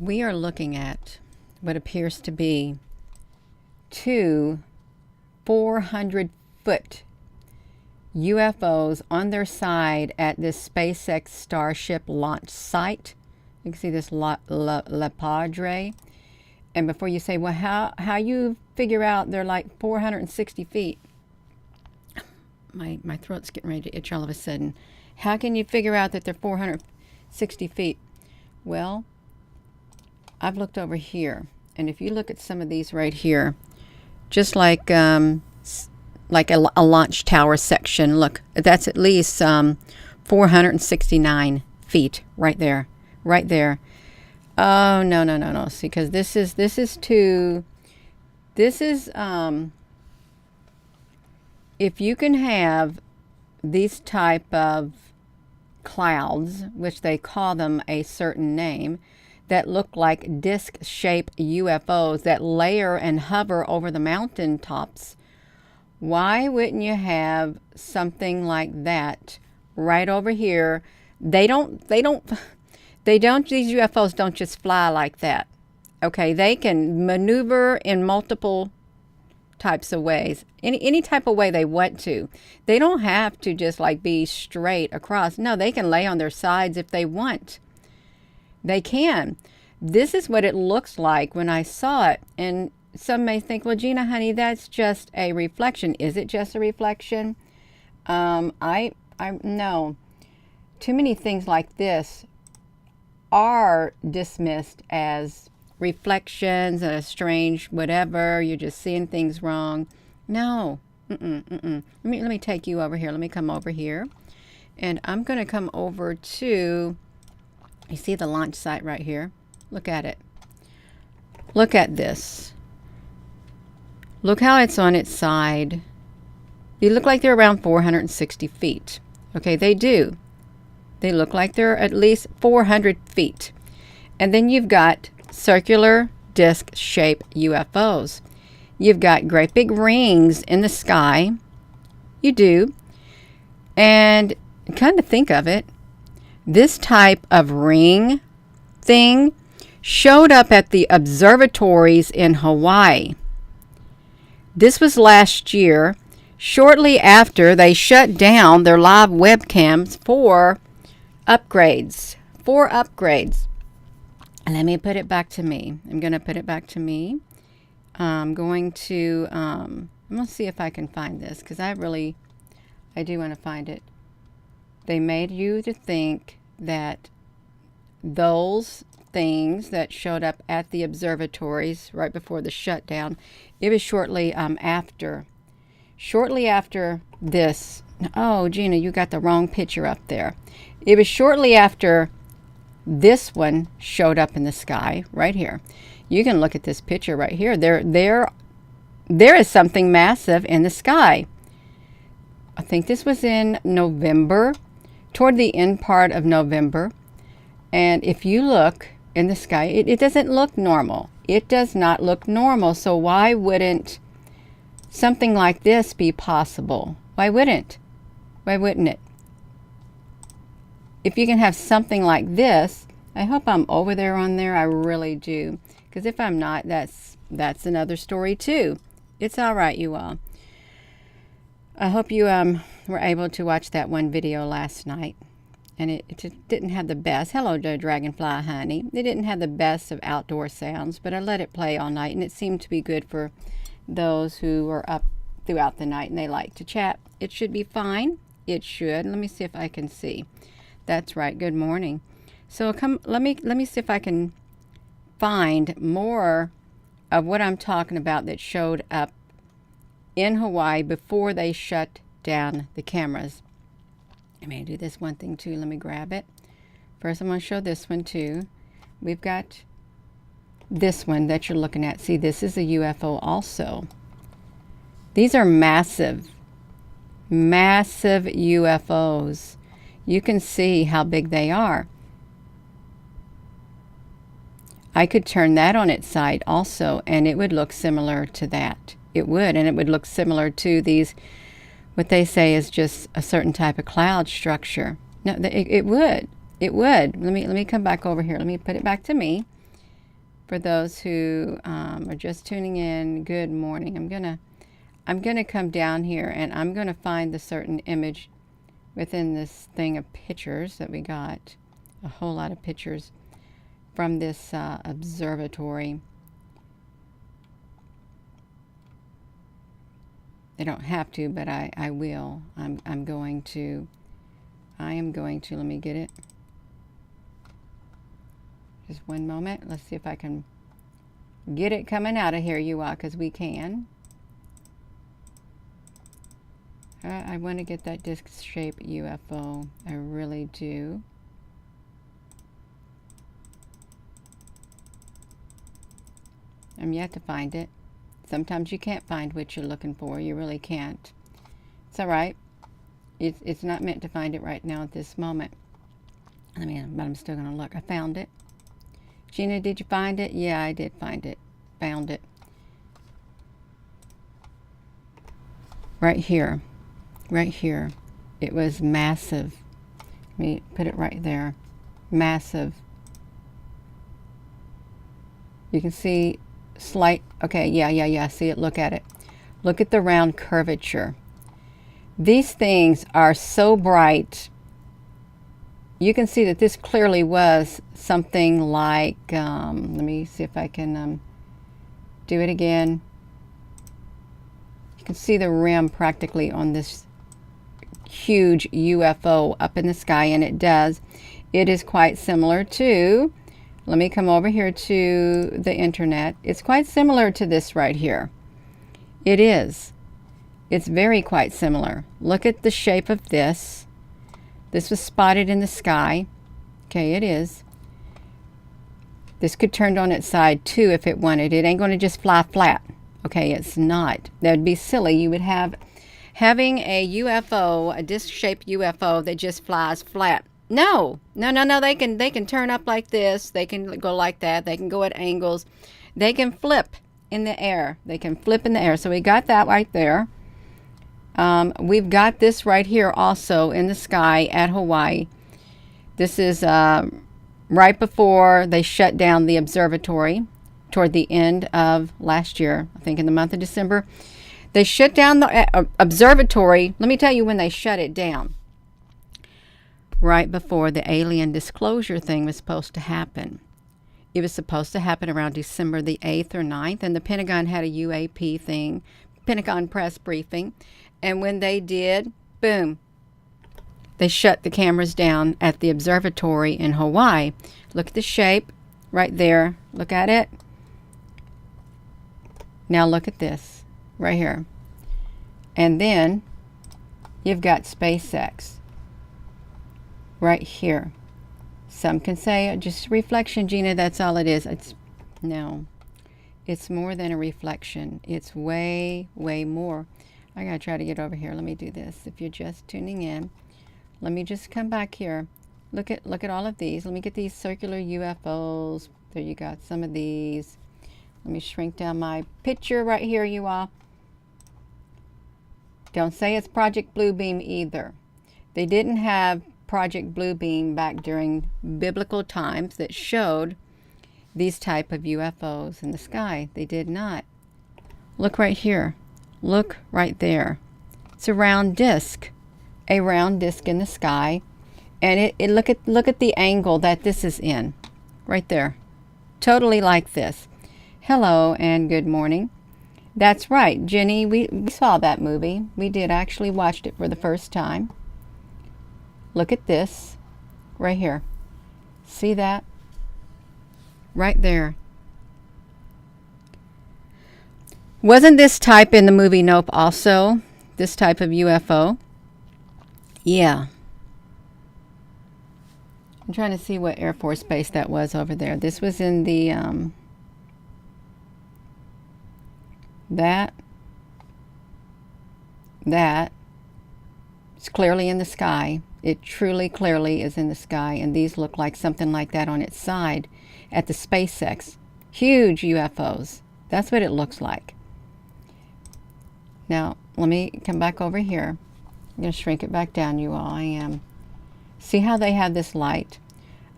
We are looking at what appears to be two 400-foot UFOs on their side at this SpaceX Starship launch site. You can see this La Padre. And before you say, well, how you figure out they're like 460 feet? My throat's getting ready to itch all of a sudden. How can you figure out that they're 460 feet? Well, I've looked over here, and if you look at some of these right here, just like a launch tower section, look, that's at least 469 feet right there, right there. Oh, no. See, because this is if you can have these type of clouds, which they call them a certain name, that look like disc-shaped UFOs that layer and hover over the mountain tops, why wouldn't you have something like that right over here? These UFOs don't just fly like that. Okay, they can maneuver in multiple types of ways, any type of way they want to. They don't have to just like be straight across. No, they can lay on their sides if they want. They can. This is what it looks like when I saw it. And some may think, well, Gina, honey, that's just a reflection. Is it just a reflection? I no. Too many things like this are dismissed as reflections, a strange whatever. You're just seeing things wrong. No. Let me take you over here. Let me come over here. And I'm going to come over to, you see the launch site right here? Look at it. Look at this. Look how it's on its side. They look like they're around 460 feet. Okay, they do. They look like they're at least 400 feet. And then you've got circular disc-shaped UFOs. You've got great big rings in the sky. You do. And kind of think of it. This type of ring thing showed up at the observatories in Hawaii. This was last year, shortly after they shut down their live webcams for upgrades. And let me put it back to me. I'm going to put it back to me. I'm going to see if I can find this, because I do want to find it. They made you to think that those things that showed up at the observatories right before the shutdown, it was shortly after this. Oh, Gina, you got the wrong picture up there. It was shortly after this one showed up in the sky right here. You can look at this picture right here. There is something massive in the sky. I think this was in November, toward the end part of November. And if you look in the sky, it doesn't look normal. It does not look normal. So why wouldn't something like this be possible? Why wouldn't it? If you can have something like this, I hope I'm over there on there. I really do. Because if I'm not, that's another story too. It's all right, you all. I hope you were able to watch that one video last night. And it didn't have the best. Hello, Dragonfly Honey. It didn't have the best of outdoor sounds, but I let it play all night, and it seemed to be good for those who were up throughout the night and they like to chat. It should be fine. It should. Let me see if I can see. That's right. Good morning. So let me see if I can find more of what I'm talking about that showed up in Hawaii before they shut down the cameras. I may do this one thing too. Let me grab it. First, I'm going to show this one too. We've got this one that you're looking at. See, this is a UFO also. These are massive UFOs. You can see how big they are. I could turn that on its side also, and it would look similar to that. It would, and it would look similar to these, what they say is just a certain type of cloud structure. No, it would. Let me come back over here. Let me put it back to me. For those who are just tuning in, good morning. I'm gonna come down here and I'm gonna find the certain image within this thing of pictures that we got. A whole lot of pictures from this observatory. I don't have to, but I will. I am going to, let me get it. Just one moment. Let's see if I can get it coming out of here, you all, because we can. I want to get that disc-shaped UFO. I really do. I'm yet to find it. Sometimes you can't find what you're looking for. You really can't. It's all right. It's not meant to find it right now at this moment. But I'm still going to look. I found it. Gina, did you find it? Yeah, I did find it. Found it. Right here. Right here. It was massive. Let me put it right there. Massive. You can see slight, okay, yeah, see it, look at it. Look at the round curvature. These things are so bright. You can see that this clearly was something like, let me see if I can do it again. You can see the rim practically on this huge UFO up in the sky, and it is quite similar to, let me come over here to the internet. It's quite similar to this right here. It is. It's very quite similar. Look at the shape of this. This was spotted in the sky. Okay, it is. This could turn on its side too if it wanted. It ain't going to just fly flat. Okay, it's not. That would be silly. You would having a UFO, a disc-shaped UFO that just flies flat. No. They can turn up like this. They can go like that. They can go at angles. They can flip in the air. So we got that right there. We've got this right here also in the sky at Hawaii. This is right before they shut down the observatory toward the end of last year, I think in the month of December. They shut down the observatory. Let me tell you when they shut it down. Right before the alien disclosure thing was supposed to happen. It was supposed to happen around December the 8th or 9th, and the Pentagon had a UAP thing, Pentagon press briefing, and when they did, boom, they shut the cameras down at the observatory in Hawaii. Look at the shape right there. Look at it. Now look at this right here. And then you've got SpaceX right here. Some can say just reflection, Gina, that's all it is. No, it's more than a reflection. It's way, way more. I gotta try to get over here. Let me do this. If you're just tuning in, let me just come back here. Look at all of these. Let me get these circular UFOs. There you got some of these. Let me shrink down my picture right here, you all. Don't say it's Project Bluebeam either. They didn't have Project Bluebeam back during biblical times that showed these type of UFOs in the sky. They did not. Look right here. Look right there. It's a round disc. A round disc in the sky. And look at the angle that this is in. Right there. Totally like this. Hello and good morning. That's right, Jenny. We saw that movie. We did actually watched it for the first time. Look at this right here. See that? Right there. Wasn't this type in the movie Nope also? This type of UFO? Yeah. I'm trying to see what Air Force Base that was over there. This was in the, that. It's clearly in the sky. It truly, clearly is in the sky. And these look like something like that on its side at the SpaceX. Huge UFOs. That's what it looks like. Now, let me come back over here. I'm going to shrink it back down, you all. I am. See how they have this light?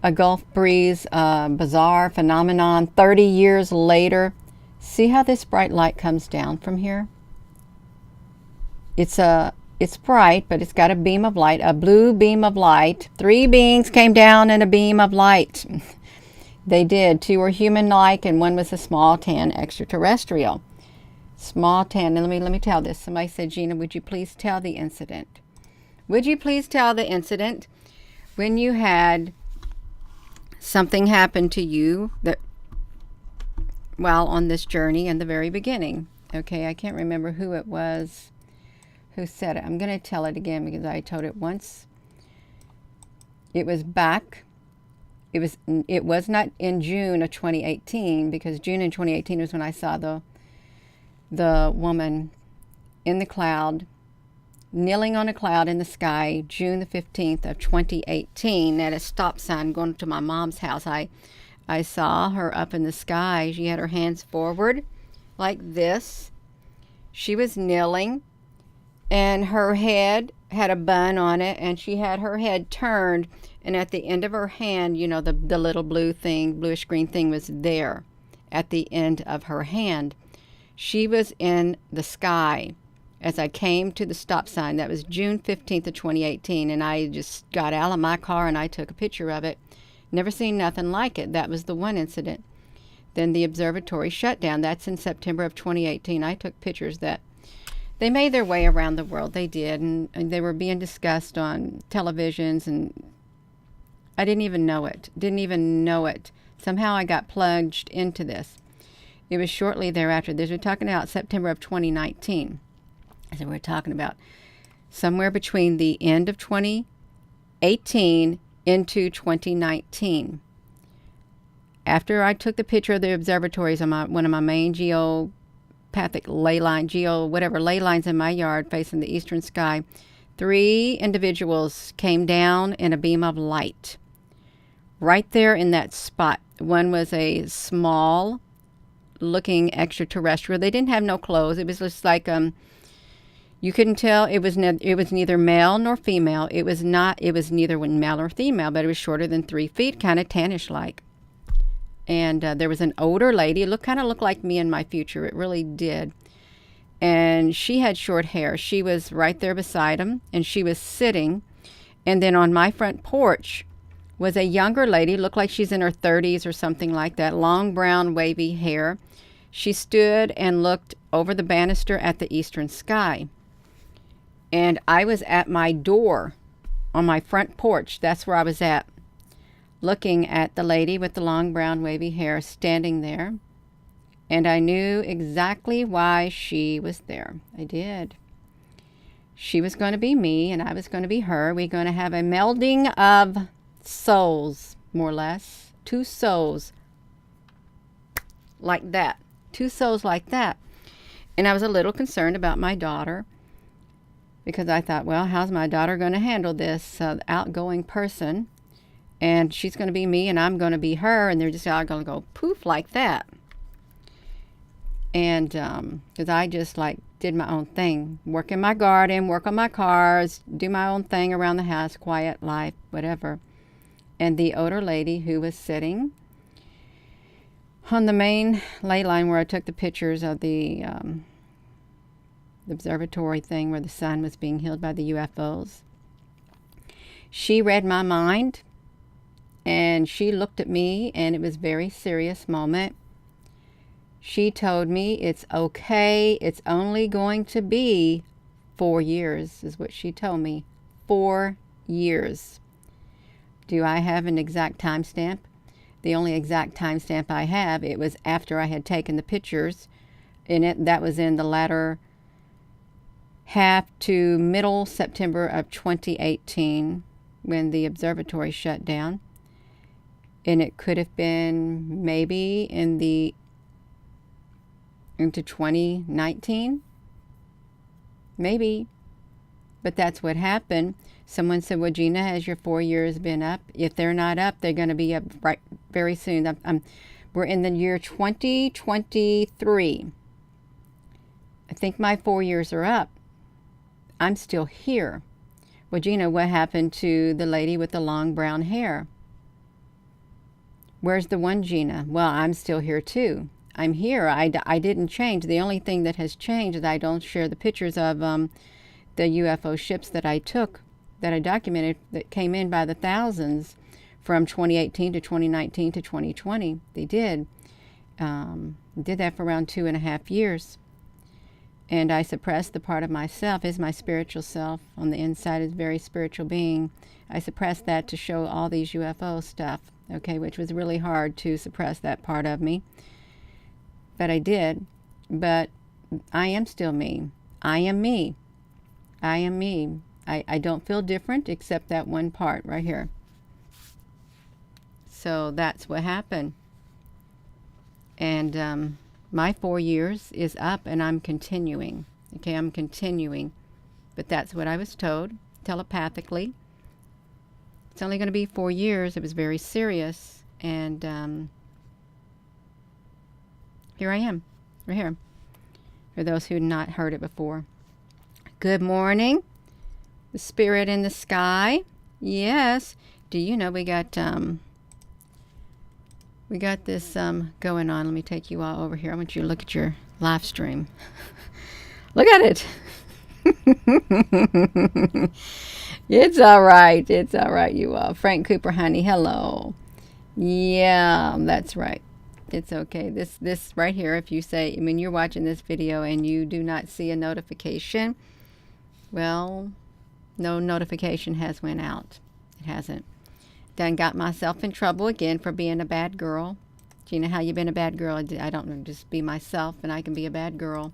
a Gulf breeze, bizarre phenomenon. 30 years later, see how this bright light comes down from here? It's bright, but it's got a beam of light, a blue beam of light. 3 beings came down in a beam of light. They did. 2 were human-like, and 1 was a small tan extraterrestrial. Small tan. And let me tell this. Somebody said, Gina, would you please tell the incident? Would you please tell the incident when you had something happen to you that while on this journey in the very beginning? Okay, I can't remember who it was who said it. I'm going to tell it again because I told it once. It was back. It was not in June of 2018, because June in 2018 was when I saw the woman in the cloud, kneeling on a cloud in the sky, June the 15th of 2018 at a stop sign going to my mom's house. I saw her up in the sky. She had her hands forward like this. She was kneeling, and her head had a bun on it, and she had her head turned, and at the end of her hand, you know, the little bluish green thing was there at the end of her hand. She was in the sky as I came to the stop sign. That was June 15th of 2018, and I just got out of my car and I took a picture of it. Never seen nothing like it. That was the one incident. Then the observatory shut down. That's in September of 2018. I took pictures that they made their way around the world. They did, and they were being discussed on televisions, and I didn't even know it. Somehow I got plunged into this. It was shortly thereafter. We're talking about September of 2019. So we're talking about somewhere between the end of 2018 into 2019. After I took the picture of the observatories on one of my main geopathic ley lines in my yard facing the eastern sky, 3 individuals came down in a beam of light right there in that spot. One was a small looking extraterrestrial. They didn't have no clothes. It was just like you couldn't tell. It was neither male nor female. It was neither male or female, but it was shorter than 3 feet, kind of tannish like. And there was an older lady. It kind of looked like me in my future. It really did. And she had short hair. She was right there beside him, and she was sitting. And then on my front porch was a younger lady, looked like she's in her 30s or something like that, long brown wavy hair. She stood and looked over the banister at the eastern sky. And I was at my door on my front porch. That's where I was at, looking at the lady with the long brown wavy hair standing there. And I knew exactly why she was there. I did. She was going to be me, and I was going to be her. We're going to have a melding of souls, more or less. 2 souls like that. 2 souls like that. And I was a little concerned about my daughter, because I thought, well, how's my daughter going to handle this outgoing person? And she's going to be me, and I'm going to be her, and they're just all going to go poof like that. And because I just did my own thing, work in my garden, work on my cars, do my own thing around the house, quiet life, whatever. And the older lady who was sitting on the main ley line where I took the pictures of the observatory thing where the sun was being healed by the UFOs, she read my mind, and she looked at me, and it was a very serious moment. She told me, it's okay, it's only going to be 4 years, is what she told me. 4 years. Do I have an exact timestamp? The only exact timestamp I have, it was after I had taken the pictures. That was in the latter half to middle September of 2018 when the observatory shut down. And it could have been maybe into 2019, maybe, but that's what happened. Someone said, well, Gina, has your 4 years been up? If they're not up, they're going to be up right very soon. We're in the year 2023. I think my 4 years are up. I'm still here. Well, Gina, what happened to the lady with the long brown hair? Where's the one Gina? Well, I'm still here too. I'm here. I didn't change. The only thing that has changed is I don't share the pictures of the UFO ships that I took, that I documented, that came in by the thousands from 2018 to 2019 to 2020. They did. Did that for around 2.5 years. And I suppressed the part of myself, is my spiritual self. On the inside is a very spiritual being. I suppressed that to show all these UFO stuff, okay, which was really hard to suppress that part of me. But I did. But I am still me. I am me. I am me. I don't feel different except that one part right here. So that's what happened. And my 4 years is up and I'm continuing. Okay, I'm continuing. But that's what I was told telepathically. It's only going to be 4 years. It was very serious. And here I am, right here, for those who had not heard it before. Good morning, the spirit in the sky. Yes. Do you know we got this going on. Let me take you all over here. I want you to look at your live stream. Look at it. It's all right. It's all right, you all. Frank Cooper, honey, hello. Yeah, that's right. It's okay. This right here, if you say, I mean, you're watching this video and you do not see a notification, well, no notification has went out. It hasn't. Done got myself in trouble again for being a bad girl. Do you know how you've been a bad girl? I don't know, just be myself and I can be a bad girl.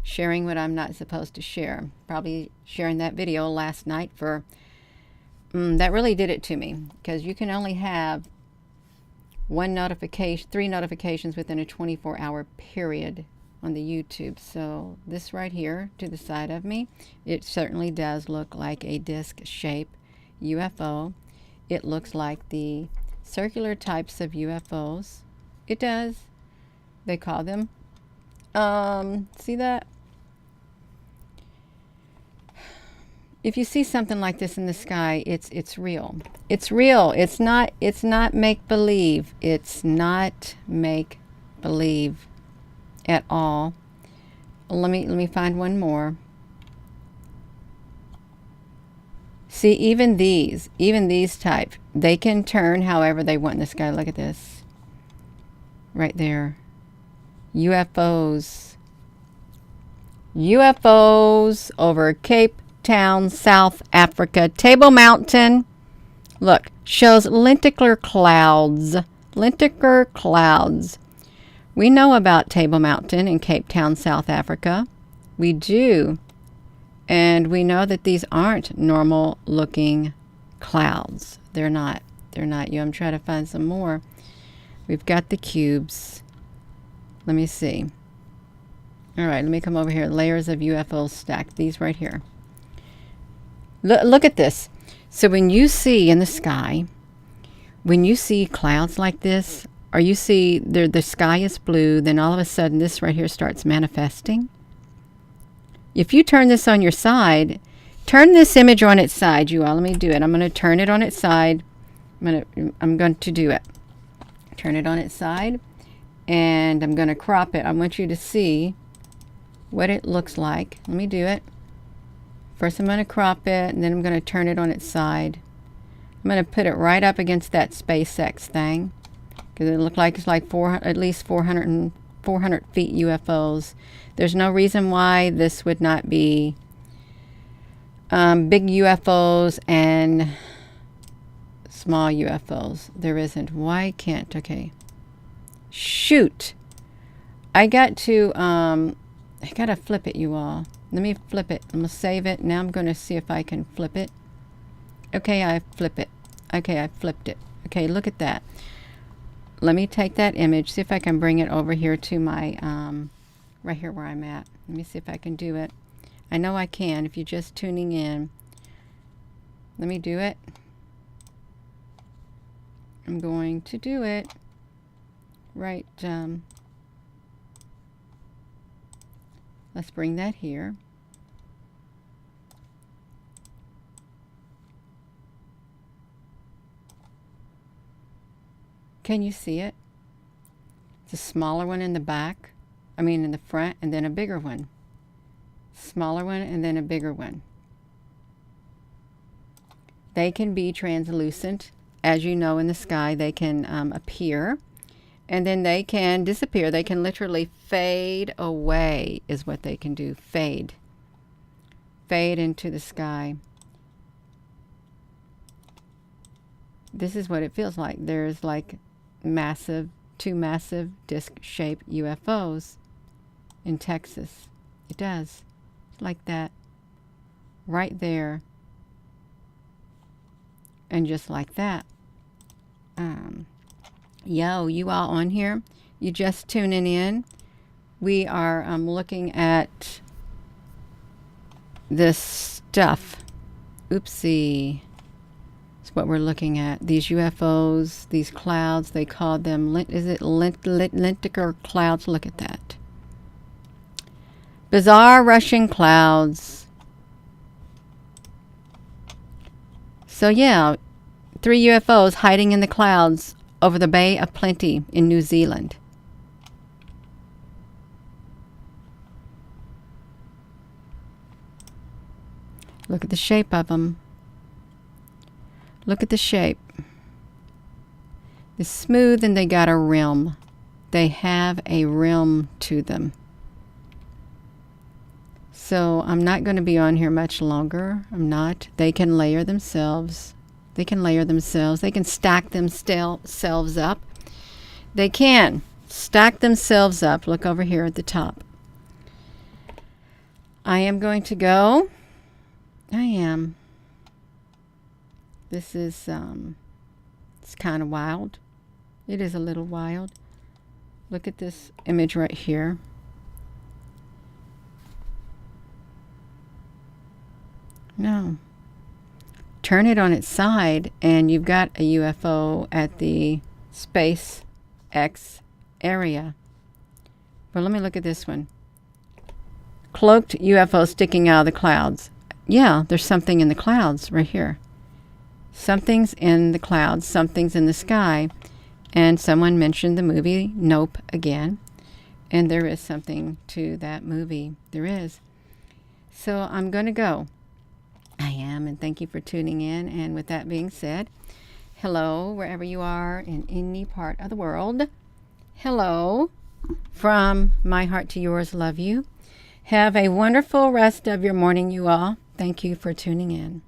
Sharing what I'm not supposed to share. Probably sharing that video last night for, that really did it to me. Because you can only have three notifications within a 24-hour period on the YouTube. So this right here to the side of me, it certainly does look like a disc-shaped UFO. It looks like the circular types of UFOs. It does. They call them. See that? If you see something like this in the sky, it's real. It's real. It's not make believe. It's not make believe at all. Let me find one more. See, even these type, they can turn however they want in the sky. Look at this. Right there. UFOs. UFOs over Cape Town, South Africa. Table Mountain. Look, shows lenticular clouds. Lenticular clouds. We know about Table Mountain in Cape Town, South Africa. We do. And we know that these aren't normal looking clouds. They're not. They're not. I'm trying to find some more. We've got the cubes. Let me see. All right, let me come over here. Layers of UFOs stacked. These right here. Look at this. So when you see in the sky, when you see clouds like this, or you see the sky is blue, then all of a sudden this right here starts manifesting. If you turn this on your side, turn this image on its side, you all. Let me do it. I'm going to turn it on its side. I'm going to do it. Turn it on its side, and I'm going to crop it. I want you to see what it looks like. Let me do it. First I'm going to crop it, and then I'm going to turn it on its side. I'm going to put it right up against that SpaceX thing, because it looked like it's like at least 400 feet UFOs. There's no reason why this would not be big UFOs and small UFOs. There isn't. Why can't? Okay. Shoot. I got to flip it, you all. Let me flip it. I'm going to save it. Now I'm going to see if I can flip it. Okay, I flip it. Okay, I flipped it. Okay, look at that. Let me take that image, see if I can bring it over here to my, right here where I'm at. Let me see if I can do it. I know I can if you're just tuning in. Let me do it. I'm going to do it. Right, let's bring that here. Can you see it? It's a smaller one in the back. I mean in the front, and then a bigger one. Smaller one and then a bigger one. They can be translucent. As you know, in the sky, they can appear. And then they can disappear. They can literally fade away is what they can do. Fade. Fade into the sky. This is what it feels like. There's like two massive disc-shaped UFOs in Texas. It does. Like that. Right there. And just like that. Yo, you all on here? You just tuning in? We are looking at this stuff. Oopsie. That's what we're looking at. These UFOs, these clouds, they call them, is it lenticular clouds? Look at that. Bizarre Russian clouds. So yeah, 3 UFOs hiding in the clouds over the Bay of Plenty in New Zealand. Look at the shape of them. Look at the shape. It's smooth and they got a rim. They have a rim to them. So I'm not going to be on here much longer. I'm not. They can layer themselves. They can layer themselves. They can stack themselves up. They can stack themselves up. Look over here at the top. I am going to go. I am. This is, it's kind of wild. It is a little wild. Look at this image right here. No. Turn it on its side and you've got a UFO at the Spacex area. But let me look at this one. Cloaked UFO sticking out of the clouds. Yeah, there's something in the clouds right here. Something's in the clouds, something's in the sky. And someone mentioned the movie Nope again. And there is something to that movie. There is. So I'm going to go. I am, and thank you for tuning in. And with that being said, hello, wherever you are in any part of the world. Hello, from my heart to yours, love you. Have a wonderful rest of your morning, you all. Thank you for tuning in.